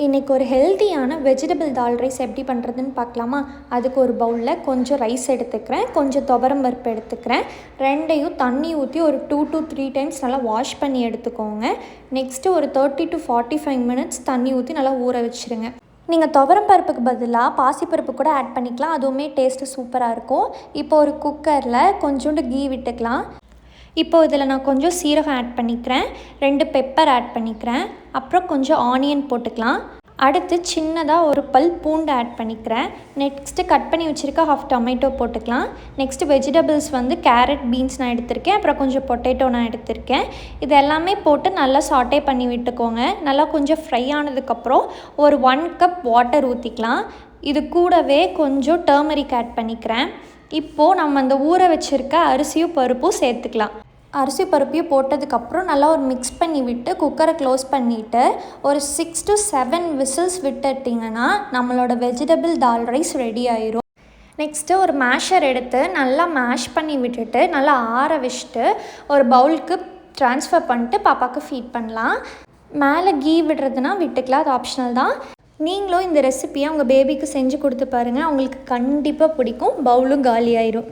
இன்றைக்கி ஒரு ஹெல்த்தியான வெஜிடபிள் தால் ரைஸ் எப்படி பண்ணுறதுன்னு பார்க்கலாமா? அதுக்கு ஒரு பவுலில் கொஞ்சம் ரைஸ் எடுத்துக்கிறேன், கொஞ்சம் துவரம் பருப்பு எடுத்துக்கிறேன். ரெண்டையும் தண்ணி ஊற்றி ஒரு 2 to 3 டைம்ஸ் நல்லா வாஷ் பண்ணி எடுத்துக்கோங்க. நெக்ஸ்ட்டு ஒரு 30 to 45 மினிட்ஸ் தண்ணி ஊற்றி நல்லா ஊற வச்சுருங்க. நீங்கள் துவரம் பருப்புக்கு பதிலாக பாசிப்பருப்பு கூட ஆட் பண்ணிக்கலாம், அதுவுமே டேஸ்ட்டு சூப்பராக இருக்கும். இப்போ ஒரு குக்கரில் கொஞ்சோண்டு கீ விட்டுக்கலாம். இப்போது இதில் நான் கொஞ்சம் சீரகம் ஆட் பண்ணிக்கிறேன், 2 பெப்பர் ஆட் பண்ணிக்கிறேன், அப்புறம் கொஞ்சம் ஆனியன் போட்டுக்கலாம். அடுத்து சின்னதாக ஒரு பல் பூண்டு ஆட் பண்ணிக்கிறேன். நெக்ஸ்ட்டு கட் பண்ணி வச்சுருக்க 1/2 டொமேட்டோ போட்டுக்கலாம். நெக்ஸ்ட்டு வெஜிடபிள்ஸ் கேரட், பீன்ஸ் நான் எடுத்திருக்கேன், அப்புறம் கொஞ்சம் பொட்டேட்டோ நான் எடுத்திருக்கேன். இது எல்லாமே போட்டு நல்லா சாட்டே பண்ணி விட்டுக்கோங்க. நல்லா கொஞ்சம் ஃப்ரை ஆனதுக்கப்புறம் ஒரு 1 கப் வாட்டர் ஊற்றிக்கலாம். இது கூடவே கொஞ்சம் டர்மரிக் ஆட் பண்ணிக்கிறேன். இப்போது நம்ம அந்த ஊற வச்சுருக்க அரிசியும் பருப்பும் சேர்த்துக்கலாம். அரிசி பருப்பையும் போட்டதுக்கப்புறம் நல்லா ஒரு மிக்ஸ் பண்ணி விட்டு குக்கரை க்ளோஸ் பண்ணிவிட்டு ஒரு 6 to 7 விசில்ஸ் விட்டுட்டிங்கன்னா நம்மளோட வெஜிடபிள் தால் ரைஸ் ரெடி ஆயிரும். நெக்ஸ்ட்டு ஒரு மேஷர் எடுத்து நல்லா மேஷ் பண்ணி விட்டுட்டு நல்லா ஆற வச்சுட்டு ஒரு பவுலுக்கு ட்ரான்ஸ்ஃபர் பண்ணிட்டு பாப்பாவுக்கு ஃபீட் பண்ணலாம். மேலே கீ விடுறதுனா விட்டுக்கலாம், அது ஆப்ஷனல் தான். நீங்களும் இந்த ரெசிப்பியை உங்கள் பேபிக்கு செஞ்சு கொடுத்து பாருங்கள், அவங்களுக்கு கண்டிப்பாக பிடிக்கும். பவுலும் காலி ஆயிரும்.